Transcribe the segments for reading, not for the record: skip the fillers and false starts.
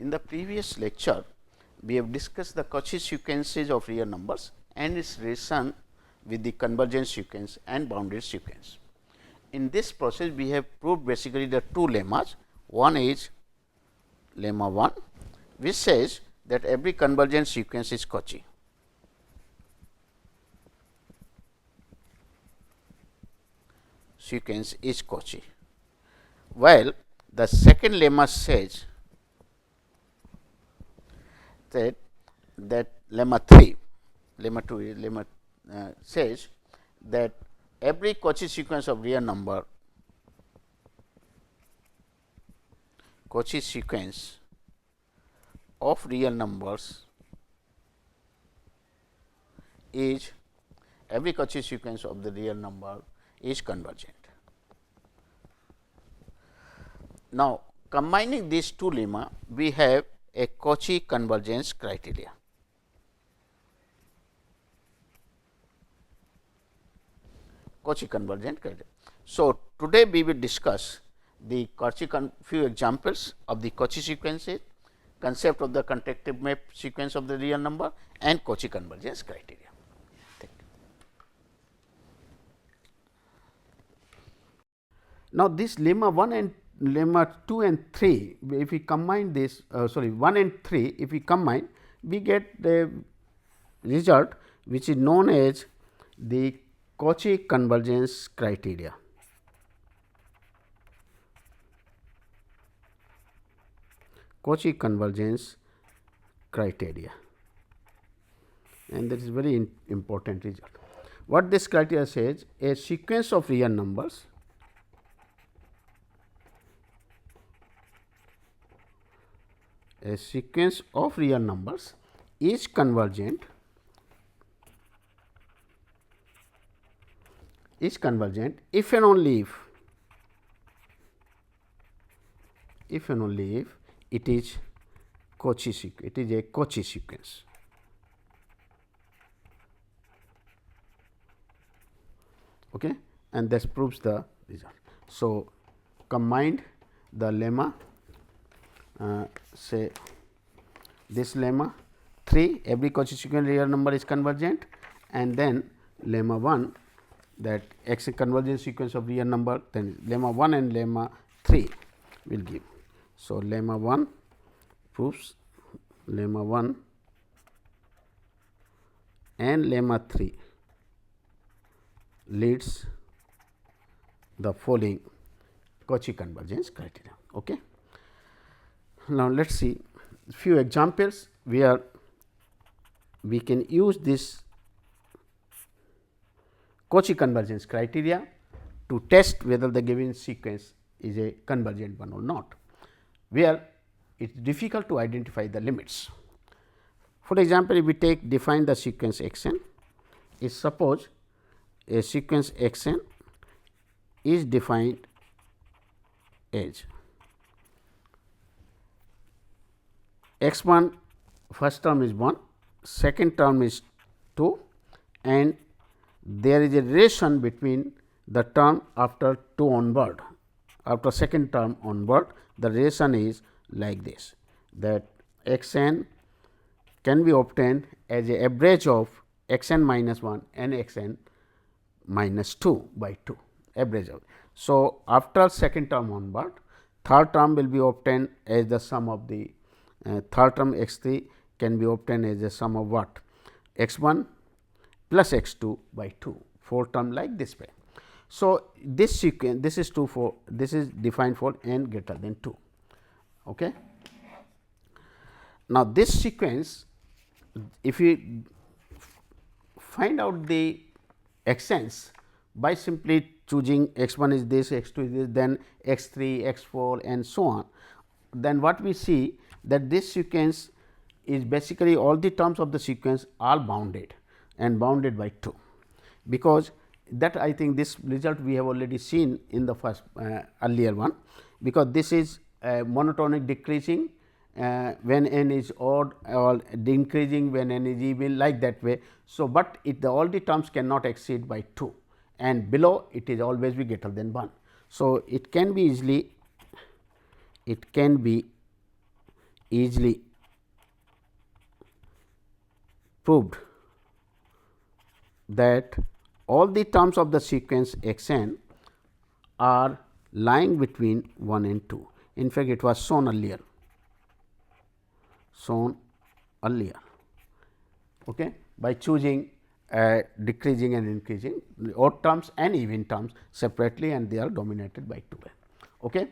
In the previous lecture, we have discussed the Cauchy sequences of real numbers and its relation with the convergence sequence and bounded sequence. In this process, we have proved basically the two lemmas. One is lemma 1, which says that every convergence sequence is Cauchy. Sequence is Cauchy, while the second lemma says that lemma 3, lemma 2 says that every Cauchy sequence of real number, Cauchy sequence of real numbers is, every Cauchy sequence of the real number is convergent. Now, combining these two lemma, we have a Cauchy convergence criteria. Cauchy convergent criteria. So, today we will discuss the few examples of the Cauchy sequences, concept of the contractive map sequence of the real number, and Cauchy convergence criteria. Now, this lemma 1 and lemma 2 and 3, if we combine this 1 and 3, if we combine, we get the result which is known as the Cauchy convergence criteria. Cauchy convergence criteria, and that is very important result. What this criteria says, a sequence of real numbers is convergent if and only if it is Cauchy sequence, it is a Cauchy sequence. Okay, and that proves the result. So, combined the lemma, say this lemma 3, every Cauchy sequence real number is convergent, and then lemma 1, that X convergent sequence of real number, then lemma 1 and lemma 3 will give. So, lemma 1 proves lemma 1 and lemma 3 leads the following Cauchy convergence criteria. Okay. Now, let us see few examples where we can use this Cauchy convergence criteria to test whether the given sequence is a convergent one or not, where it is difficult to identify the limits. For example, if we define the sequence x n, is suppose a sequence x n is defined as x 1, first term is 1, second term is 2, and there is a relation between the term after 2 onward, after second term onward, the relation is like this, that x n can be obtained as a average of x n minus 1 and x n minus 2 by 2, average of. So, after second term onward, third term will be obtained as the sum of the third term x 3 can be obtained as a sum of what, x 1 plus x 2 by 2, fourth term like this way. So, this sequence, this is 2 for, this is defined for n greater than 2. Okay. Now, this sequence, if we find out the x n's by simply choosing x 1 is this, x 2 is this, then x 3, x 4 and so on, then what we see that this sequence is basically all the terms of the sequence are bounded and bounded by 2, because that I think this result we have already seen in the first earlier one, because this is monotonic decreasing when n is odd or increasing when n is even, like that way. So, but all the terms cannot exceed by 2 and below it is always be greater than 1. So, it can be easily proved that all the terms of the sequence x n are lying between 1 and 2. In fact, it was shown earlier. Okay, by choosing decreasing and increasing odd terms and even terms separately, and they are dominated by 2 n. Okay.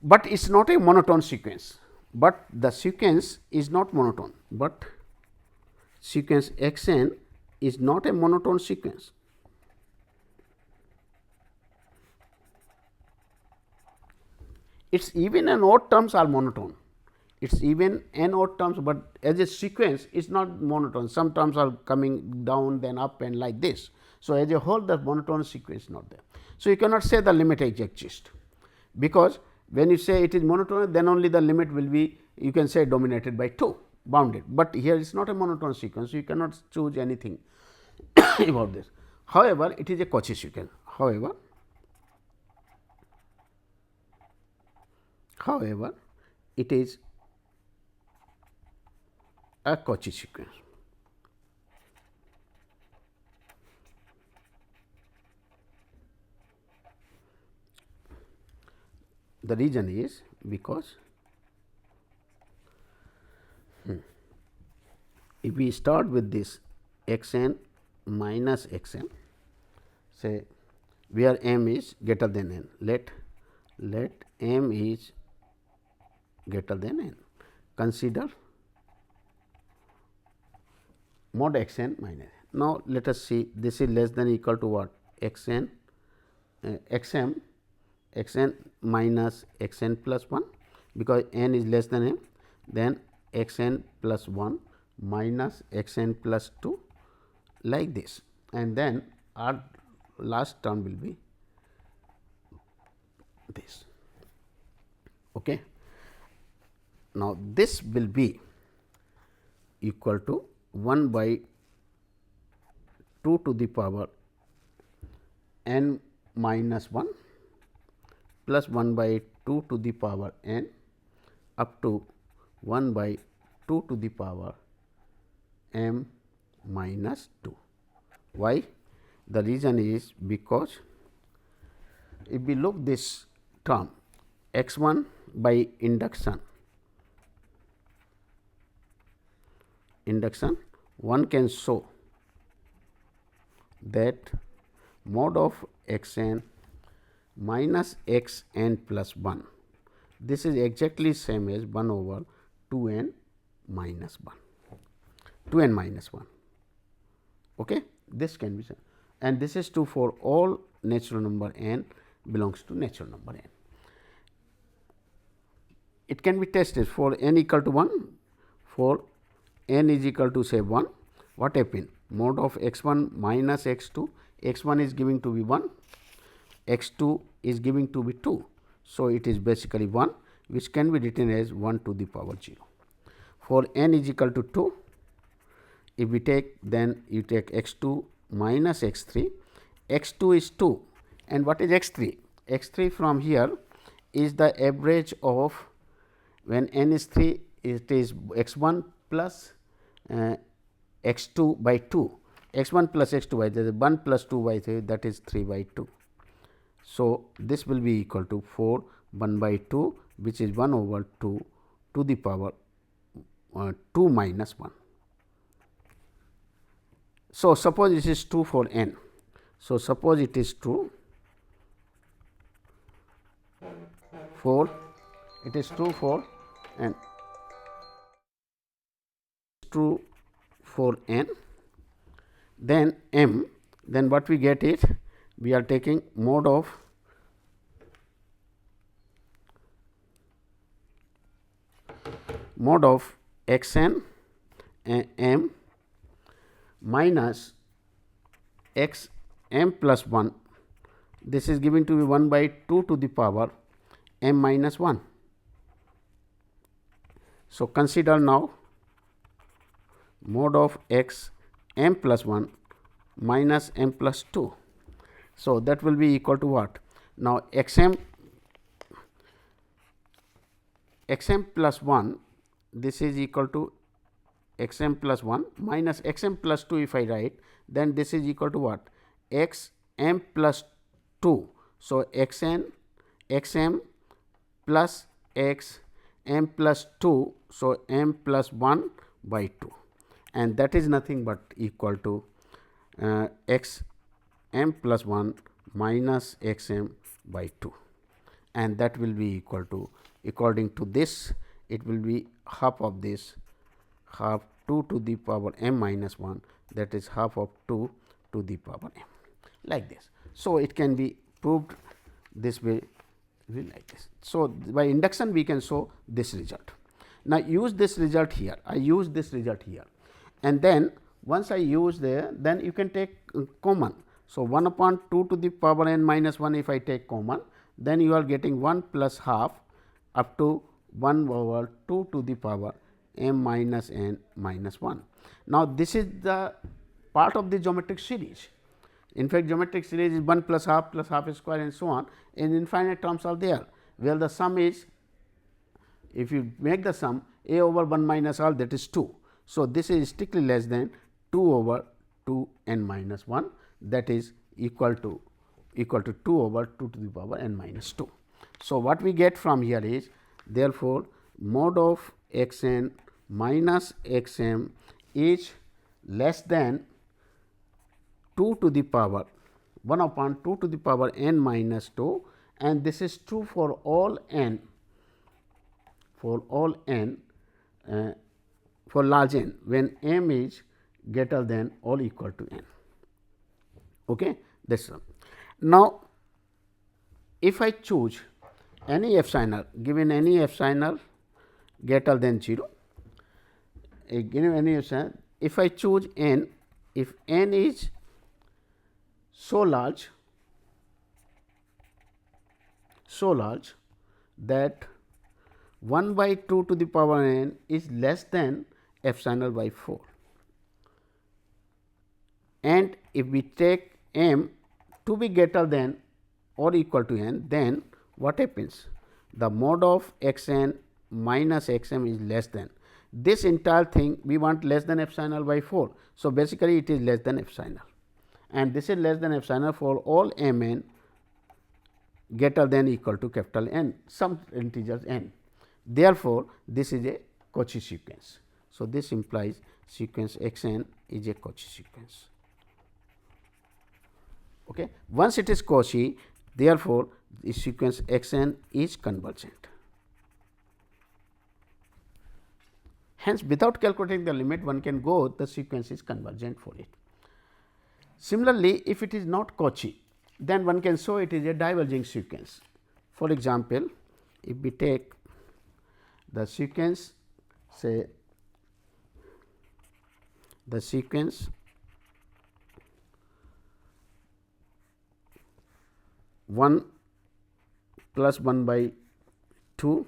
But it is not a monotone sequence, but the sequence is not monotone, but sequence x n is not a monotone sequence. Its even and odd terms are monotone. Its even and odd terms, but as a sequence is not monotone. Some terms are coming down, then up, and like this. So, as a whole, the monotone sequence is not there. So, you cannot say the limit exists, because when you say it is monotone, then only the limit will be, you can say, dominated by 2, bounded, but here it is not a monotone sequence. So, you cannot choose anything about this. However, it is a Cauchy sequence. However, it is a Cauchy sequence. The reason is because if we start with this x n minus x n, say where m is greater than n, let m is greater than n, consider mod x n minus n. Now, let us see, this is less than or equal to what, x n x m x n minus x n plus 1, because n is less than m, then x n plus 1 minus x n plus 2, like this, and then our last term will be this. Okay. Now, this will be equal to 1 by 2 to the power n minus 1 plus 1 by 2 to the power n up to 1 by 2 to the power m minus 2. Why? The reason is because if we look this term x 1 by induction, one can show that mod of x n minus x n plus 1, this is exactly same as 1 over 2 n minus 1, 2 n minus 1. Okay. This can be same, and this is true for all natural number n belongs to natural number n. It can be tested for n equal to 1, for n is equal to say 1, what happen? Mod of x 1 minus x 2, x 1 is giving to be 1, x 2 is giving to be 2. So, it is basically 1, which can be written as 1 to the power 0. For n is equal to 2, if we take, then you take x 2 minus x 3, x 2 is 2, and what is x 3? X 3 from here is the average of, when n is 3, it is x 1 plus x 2 by 2, x 1 plus x 2 by 3, 1 plus 2 by 3, that is 3 by 2. So, this will be equal to 4 1 by 2, which is 1 over 2 to the power 2 minus 1. So, suppose this is true for n. So, suppose it is true for, it is true for n, true for n, then m, then what we get is, we are taking mod of x n m minus x m plus 1, this is given to be 1 by 2 to the power m minus 1. So, consider now mod of x m plus 1 minus m plus 2. So, that will be equal to what? Now, x m x m plus 1, this is equal to x m plus 1 minus x m plus 2 if I write, then this is equal to what? X m plus 2. So, x m plus x m plus 2. So, m plus 1 by 2, and that is nothing but equal to x m plus 1 minus x m by 2, and that will be equal to, according to this, it will be half of this, half 2 to the power m minus 1, that is half of 2 to the power m, like this. So, it can be proved this way, like this. So, by induction we can show this result. Now, use this result here, I use this result here, and then once I use there, then you can take common. So, 1 upon 2 to the power n minus 1 if I take common, then you are getting 1 plus half up to 1 over 2 to the power m minus n minus 1. Now, this is the part of the geometric series. In fact, geometric series is 1 plus half square and so on, and infinite terms are there, where the sum is, if you make the sum, a over 1 minus all, that is 2. So, this is strictly less than 2 over 2 n minus 1, that is equal to 2 over 2 to the power n minus 2. So, what we get from here is, therefore, mod of x n minus x m is less than 2 to the power 1 upon 2 to the power n minus 2, and this is true for all n, for large n, when m is greater than or equal to n. Okay? That's all. Now, if I choose any epsilon, given any epsilon greater than 0, given any epsilon, if I choose n, if n is so large that 1 by 2 to the power n is less than epsilon by 4, and if we take m to be greater than or equal to n, then what happens? The mod of x n minus x m is less than, this entire thing we want less than epsilon by 4. So, basically it is less than epsilon, and this is less than epsilon for all m n greater than equal to capital N, some integers n. Therefore, this is a Cauchy sequence. So, this implies sequence x n is a Cauchy sequence. Okay. Once it is Cauchy, therefore, the sequence x n is convergent. Hence, without calculating the limit, one can go the sequence is convergent for it. Similarly, if it is not Cauchy, then one can show it is a diverging sequence. For example, if we take the sequence, say the sequence 1 plus 1 by 2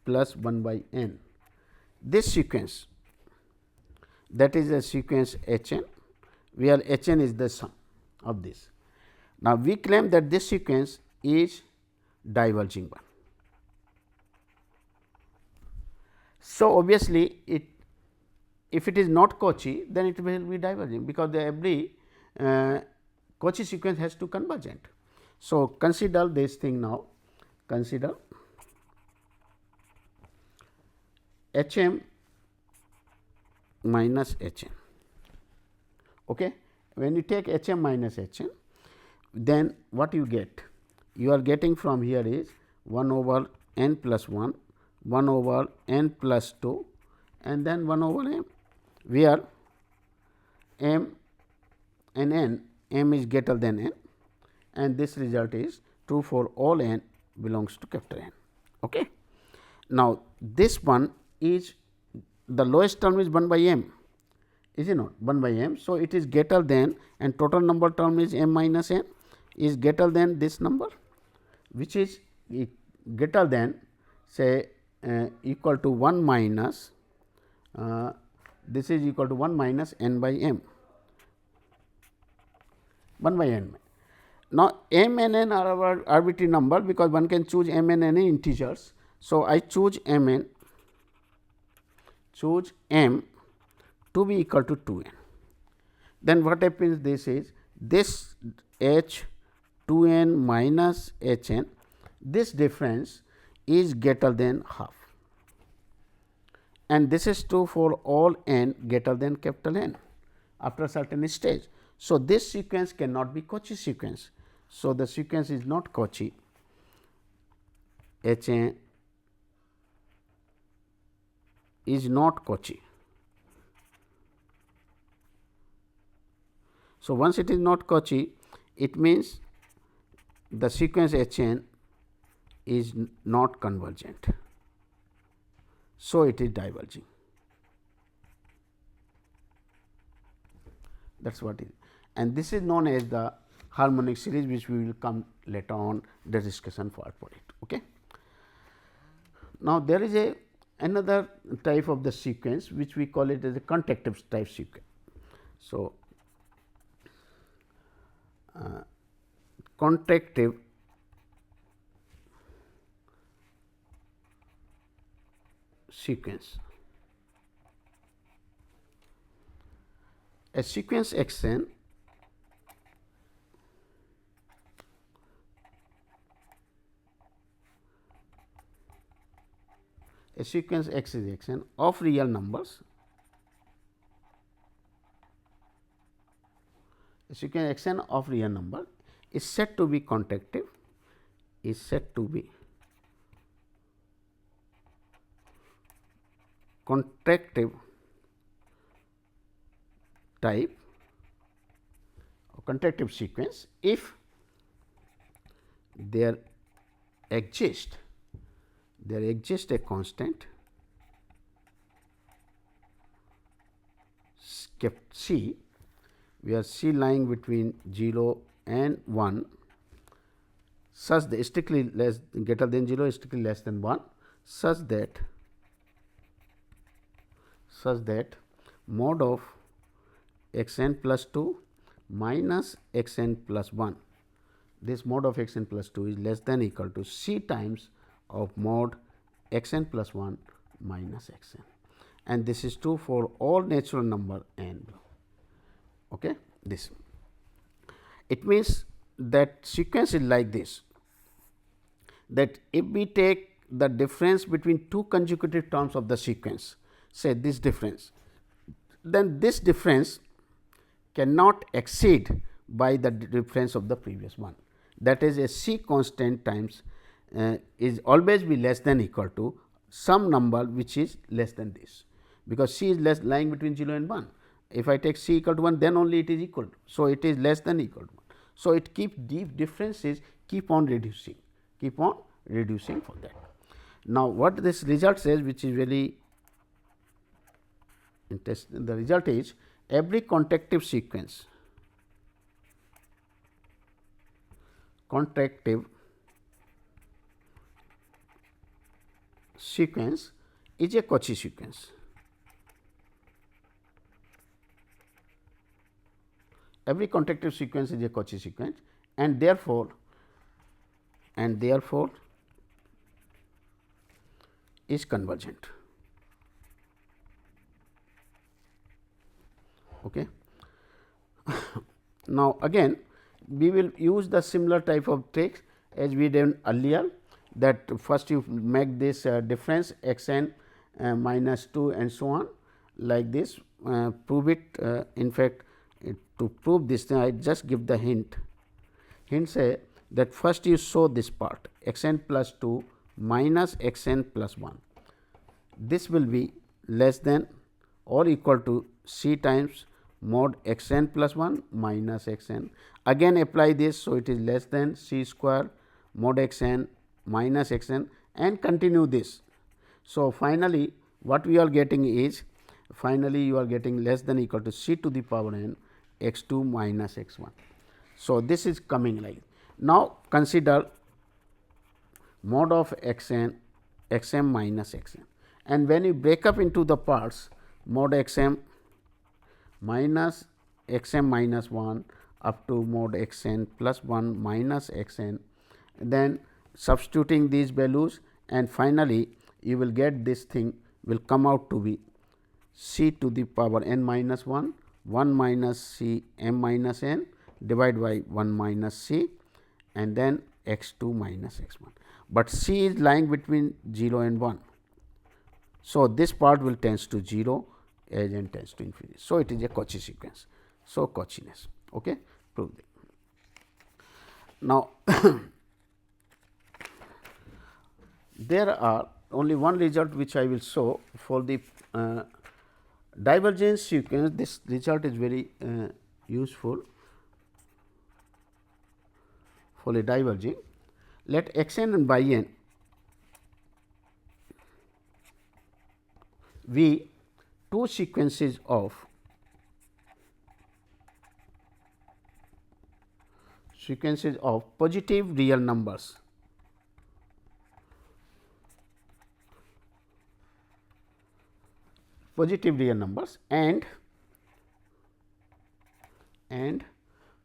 plus 1 by n. This sequence, that is a sequence h n, where h n is the sum of this. Now, we claim that this sequence is diverging one. So, obviously, if it is not Cauchy, then it will be diverging, because every Cauchy sequence has to convergent. So, consider this thing now, consider h m minus h n. Okay. When you take h m minus h n, then what you get? You are getting from here is 1 over n plus 1, 1 over n plus 2, and then 1 over m, where m and n, m is greater than n, and this result is true for all n belongs to capital N. Okay. Now, this one is the lowest term is 1 by m, is it not 1 by m. So, it is greater than, and total number term is m minus n is greater than this number, which is greater than, say equal to 1 minus this is equal to 1 minus n by m, 1 by n. Now, m and n are our arbitrary number, because one can choose m and n integers. So, I choose m to be equal to 2n. Then what happens, this is this h 2n minus hn, this difference is greater than half, and this is true for all n greater than capital N after a certain stage. So, this sequence cannot be Cauchy sequence. So, the sequence is not Cauchy, H n is not Cauchy. So, once it is not Cauchy, it means the sequence H n is not convergent. So, it is diverging. That is what it is, and this is known as the harmonic series, which we will come later on the discussion for it. Okay. Now, there is another type of the sequence which we call it as a contractive type sequence. So, contractive sequence. A sequence x n a sequence x is x n of real numbers, a sequence x n of real number is said to be contractive, is said to be contractive type or contractive sequence if there exists a constant kept c, where c lying between 0 and 1 such that strictly less greater than 0, strictly less than 1, such that mod of x n plus 2 minus x n plus 1, this mod of x n plus 2 is less than equal to c times of mod x n plus 1 minus x n, and this is true for all natural number n. Okay. This it means that sequence is like this, that if we take the difference between two consecutive terms of the sequence, say this difference, then this difference cannot exceed by the difference of the previous one. That is, a c constant times is always be less than equal to some number which is less than this, because c is less lying between 0 and 1. If I take c equal to 1, then only it is equal to. So, it is less than equal to 1. So, it keep deep differences keep on reducing for that. Now, what this result says, which is very interesting, the result is every contractive sequence is a Cauchy sequence. Every contractive sequence is a Cauchy sequence, and therefore is convergent. Okay. Now, again we will use the similar type of tricks as we did earlier, that first you make this difference x n minus 2 and so on like this, prove it. In fact, to prove this thing, I just give the hint say that first you show this part x n plus 2 minus x n plus 1, this will be less than or equal to c times mod x n plus 1 minus x n. Again apply this, so it is less than c square mod x n minus x n, and continue this. So, finally, what we are getting is, finally you are getting less than equal to c to the power n x 2 minus x 1. So, this is coming like. Now, consider mod of x n x m minus x n, and when you break up into the parts mod x m minus x m minus 1 up to mod x n plus 1 minus x n, then substituting these values and finally, you will get this thing will come out to be c to the power n minus 1, 1 minus c m minus n divided by 1 minus c and then x 2 minus x 1, but c is lying between 0 and 1. So, this part will tends to 0 as n tends to infinity. So, it is a Cauchy sequence. So, Cauchiness. Okay? Prove it. Now, there are only one result which I will show for the divergence sequence. This result is very useful for a diverging. Let x n and y n be two sequences of positive real numbers and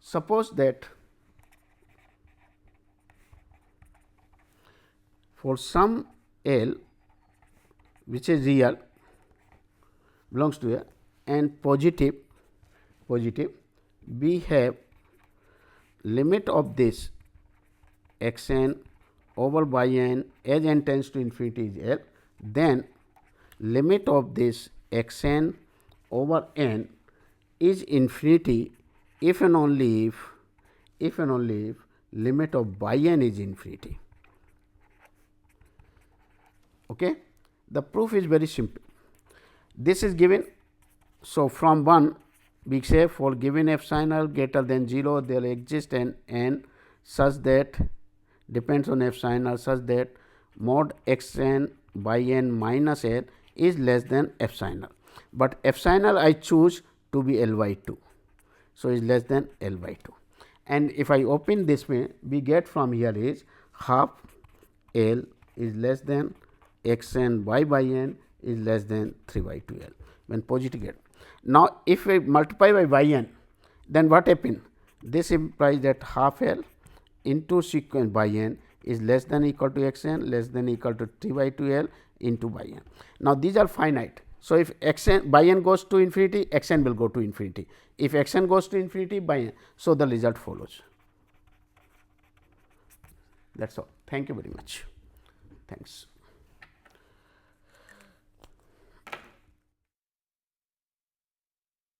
suppose that for some L which is real belongs to A and positive, we have limit of this x n over y n as n tends to infinity is L, then limit of this x n over n is infinity if and only if limit of y n is infinity. Okay? The proof is very simple. This is given. So, from 1 we say for given epsilon l greater than 0 there exists an n such that depends on epsilon l such that mod x n by n minus n is less than epsilon l, but epsilon l I choose to be L by 2. So, is less than L by 2, and if I open this way we get from here is half L is less than x n y by n is less than 3 by 2 L when positive get. Now, if we multiply by y n, then what happen? This implies that half L into sequence y n is less than equal to x n less than equal to 3 by 2 L into y n. Now, these are finite. So, if x n y n goes to infinity, x n will go to infinity. If x n goes to infinity, y n. So, the result follows. That is all. Thank you very much. Thanks.